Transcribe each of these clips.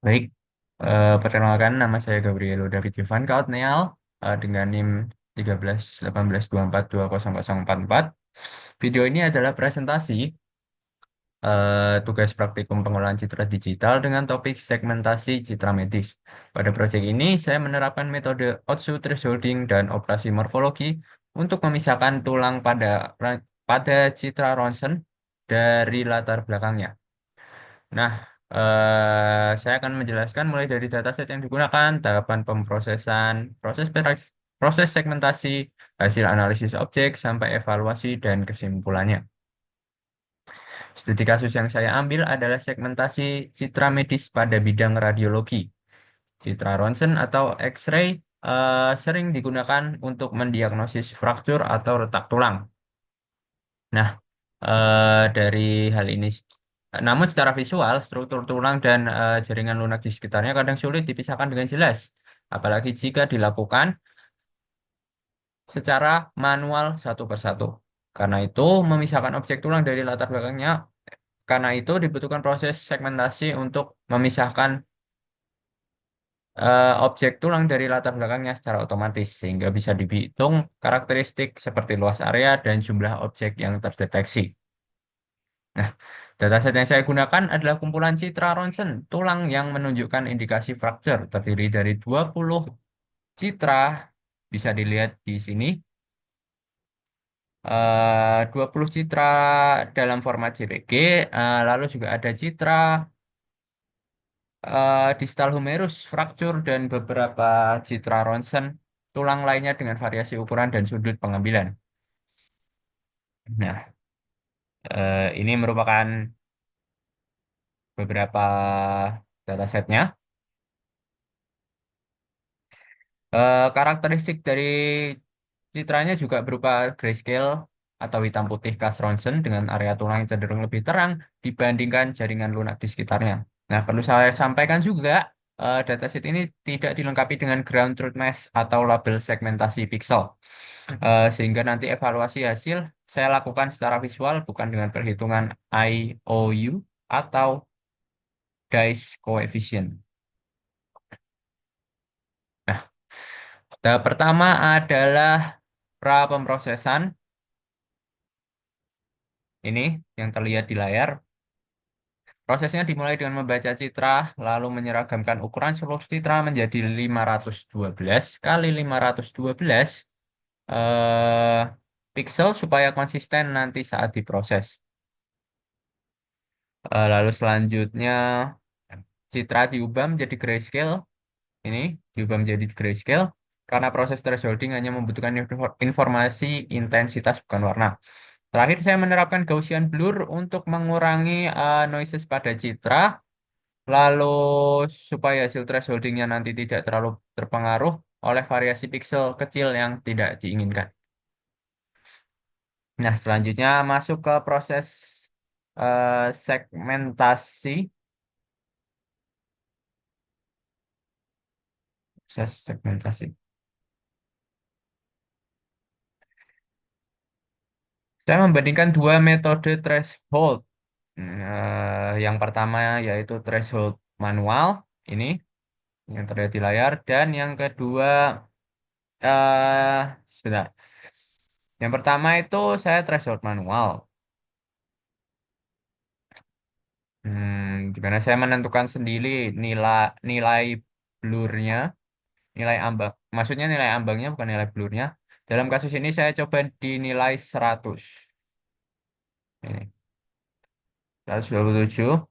Baik, perkenalkan nama saya Gabriel David Ivan Kautnial dengan NIM 131812420044. Video ini adalah presentasi tugas praktikum pengolahan citra digital dengan topik segmentasi citra medis. Pada proyek ini, saya menerapkan metode Otsu thresholding dan operasi morfologi untuk memisahkan tulang pada citra ronsen dari latar belakangnya. Nah, saya akan menjelaskan mulai dari dataset yang digunakan, tahapan pemrosesan, proses segmentasi, hasil analisis objek, sampai evaluasi dan kesimpulannya. Studi kasus yang saya ambil adalah segmentasi citra medis pada bidang radiologi. Citra ronsen atau X-ray sering digunakan untuk mendiagnosis fraktur atau retak tulang. Nah, dari hal ini, namun secara visual, struktur tulang dan jaringan lunak di sekitarnya kadang sulit dipisahkan dengan jelas, apalagi jika dilakukan secara manual satu persatu. Karena itu, memisahkan objek tulang dari latar belakangnya, karena itu dibutuhkan proses segmentasi untuk memisahkan objek tulang dari latar belakangnya secara otomatis, sehingga bisa dihitung karakteristik seperti luas area dan jumlah objek yang terdeteksi. Nah, dataset yang saya gunakan adalah kumpulan citra ronsen tulang yang menunjukkan indikasi fracture terdiri dari 20 citra, bisa dilihat di sini, 20 citra dalam format JPG, lalu juga ada citra distal humerus fracture dan beberapa citra ronsen tulang lainnya dengan variasi ukuran dan sudut pengambilan. Nah, ini merupakan beberapa datasetnya. Karakteristik dari citranya juga berupa grayscale atau hitam putih khas Ronsen dengan area tulang yang cenderung lebih terang dibandingkan jaringan lunak di sekitarnya. Nah, perlu saya sampaikan juga, dataset ini tidak dilengkapi dengan ground truth mesh atau label segmentasi pixel. Sehingga nanti evaluasi hasil saya lakukan secara visual bukan dengan perhitungan IOU atau dice coefficient. Nah, tahap pertama adalah pra pemrosesan. Ini yang terlihat di layar. Prosesnya dimulai dengan membaca citra, lalu menyeragamkan ukuran seluruh citra menjadi 512 kali 512 eh, pixel supaya konsisten nanti saat diproses. Lalu selanjutnya citra diubah menjadi grayscale. Ini diubah menjadi grayscale karena proses thresholding hanya membutuhkan informasi intensitas bukan warna. Terakhir, saya menerapkan Gaussian blur untuk mengurangi noises pada citra, lalu supaya hasil thresholdingnya nanti tidak terlalu terpengaruh oleh variasi pixel kecil yang tidak diinginkan. Nah, selanjutnya masuk ke proses segmentasi. Proses segmentasi. Saya membandingkan dua metode threshold. Yang pertama yaitu threshold manual, ini yang terlihat di layar, dan yang kedua, sebentar. Yang pertama itu saya threshold manual. Di mana saya menentukan sendiri nilai nilai blurnya, nilai ambang. Maksudnya nilai ambangnya bukan nilai blurnya. Dalam kasus ini saya coba dinilai 100. Ini 127.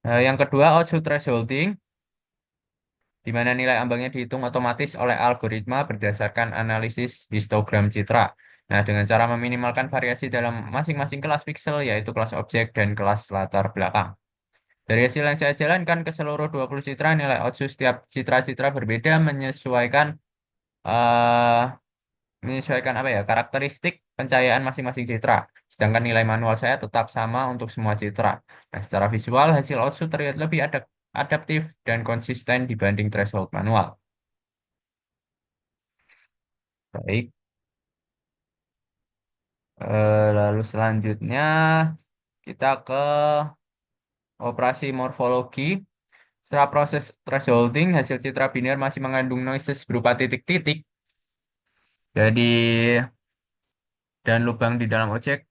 Yang kedua output thresholding, di mana nilai ambangnya dihitung otomatis oleh algoritma berdasarkan analisis histogram citra. Nah, dengan cara meminimalkan variasi dalam masing-masing kelas pixel, yaitu kelas objek dan kelas latar belakang. Dari hasil yang saya jalankan ke seluruh 20 citra, nilai output setiap citra-citra berbeda eh, menyesuaikan apa ya, karakteristik pencahayaan masing-masing citra. Sedangkan nilai manual saya tetap sama untuk semua citra. Nah, secara visual hasil output terlihat lebih adaptif dan konsisten dibanding threshold manual. Baik, lalu selanjutnya kita ke operasi morfologi. Setelah proses thresholding, hasil citra biner masih mengandung noises berupa titik-titik. Jadi, dan lubang di dalam objek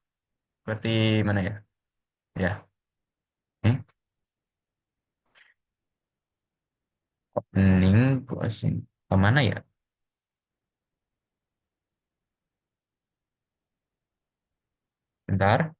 seperti mana ya? Ya, ini opening, closing. Kemana ya? Bentar.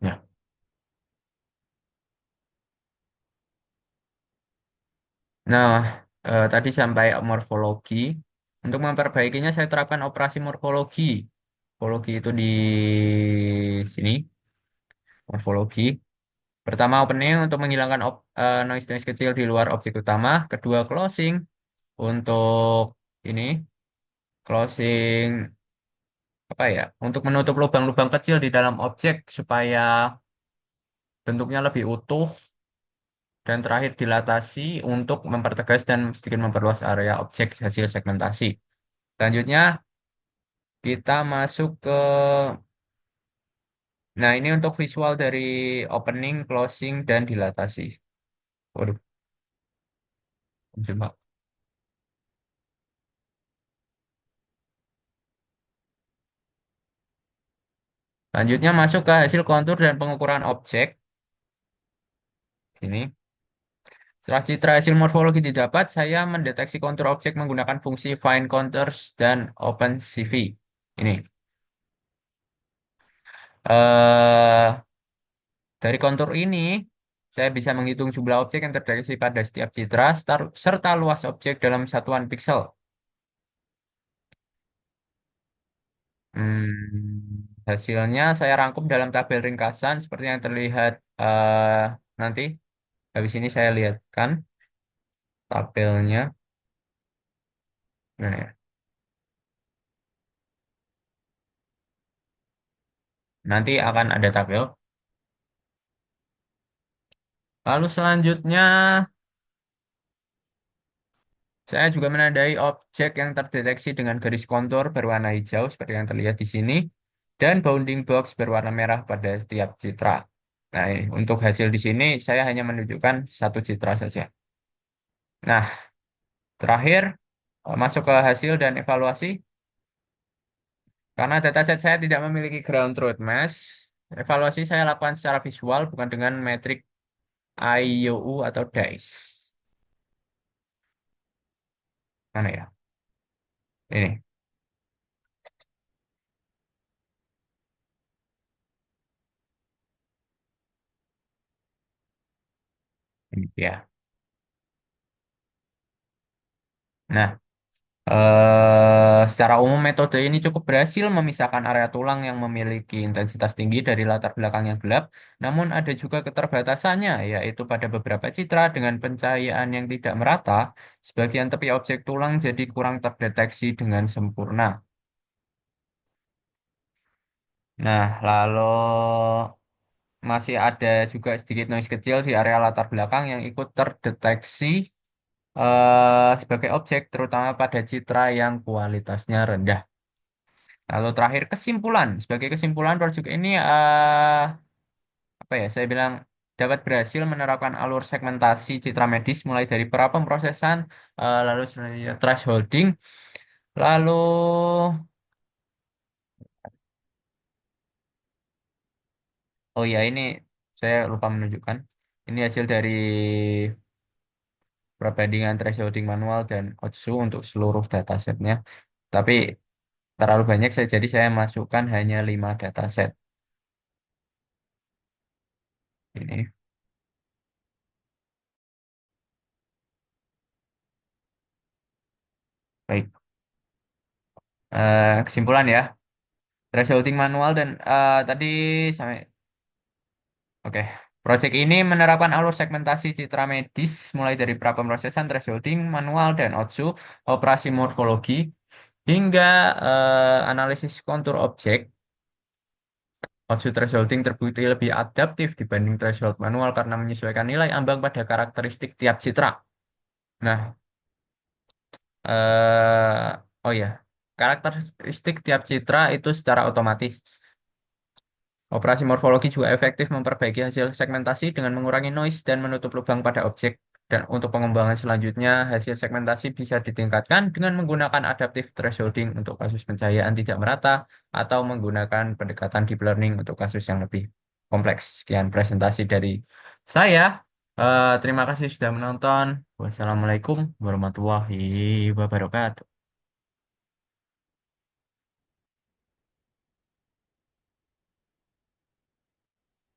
Ya. Nah, tadi sampai morfologi. Untuk memperbaikinya, saya terapkan operasi morfologi. Morfologi itu di sini, morfologi. Pertama, opening untuk menghilangkan noise-noise kecil di luar objek utama. Kedua, closing untuk ini, closing apa ya? Untuk menutup lubang-lubang kecil di dalam objek supaya bentuknya lebih utuh. Dan terakhir, dilatasi untuk mempertegas dan sedikit memperluas area objek hasil segmentasi. Selanjutnya, kita masuk ke, nah ini untuk visual dari opening, closing, dan dilatasi. Waduh, coba. Selanjutnya masuk ke hasil kontur dan pengukuran objek. Ini. Setelah citra hasil morfologi didapat, saya mendeteksi kontur objek menggunakan fungsi find contours dan OpenCV. Ini. eh Dari kontur ini, saya bisa menghitung jumlah objek yang terdeteksi pada setiap citra, serta luas objek dalam satuan piksel. Hasilnya saya rangkum dalam tabel ringkasan seperti yang terlihat nanti. Habis ini saya lihatkan tabelnya. Mana ya? Nanti akan ada tabel. Lalu selanjutnya, saya juga menandai objek yang terdeteksi dengan garis kontur berwarna hijau seperti yang terlihat di sini. Dan bounding box berwarna merah pada setiap citra. Nah, untuk hasil di sini saya hanya menunjukkan satu citra saja. Nah, terakhir masuk ke hasil dan evaluasi. Karena dataset saya tidak memiliki ground truth mass, evaluasi saya lakukan secara visual bukan dengan metrik IOU atau DICE. Mana ya? Ini. Ini ya. Nah, secara umum metode ini cukup berhasil memisahkan area tulang yang memiliki intensitas tinggi dari latar belakang yang gelap, namun ada juga keterbatasannya, yaitu pada beberapa citra dengan pencahayaan yang tidak merata, sebagian tepi objek tulang jadi kurang terdeteksi dengan sempurna. Nah, lalu masih ada juga sedikit noise kecil di area latar belakang yang ikut terdeteksi sebagai objek, terutama pada citra yang kualitasnya rendah. Lalu terakhir kesimpulan. Sebagai kesimpulan proyek ini apa ya? Saya bilang dapat berhasil menerapkan alur segmentasi citra medis mulai dari pra pemrosesan, lalu selanjutnya thresholding, lalu oh ya ini saya lupa menunjukkan. Ini hasil dari perbandingan thresholding manual dan OTSU untuk seluruh datasetnya. Tapi terlalu banyak saya jadi saya masukkan hanya 5 dataset ini. Baik. Kesimpulan ya. Thresholding manual dan tadi sampai oke. Proyek ini menerapkan alur segmentasi citra medis mulai dari pra-pemrosesan thresholding manual dan OTSU, operasi morfologi hingga analisis kontur objek. Output thresholding terbukti lebih adaptif dibanding threshold manual karena menyesuaikan nilai ambang pada karakteristik tiap citra. Nah, oh ya, karakteristik tiap citra itu secara otomatis. Operasi morfologi juga efektif memperbaiki hasil segmentasi dengan mengurangi noise dan menutup lubang pada objek. Dan untuk pengembangan selanjutnya, hasil segmentasi bisa ditingkatkan dengan menggunakan adaptive thresholding untuk kasus pencahayaan tidak merata atau menggunakan pendekatan deep learning untuk kasus yang lebih kompleks. Sekian presentasi dari saya. Terima kasih sudah menonton. Wassalamualaikum warahmatullahi wabarakatuh.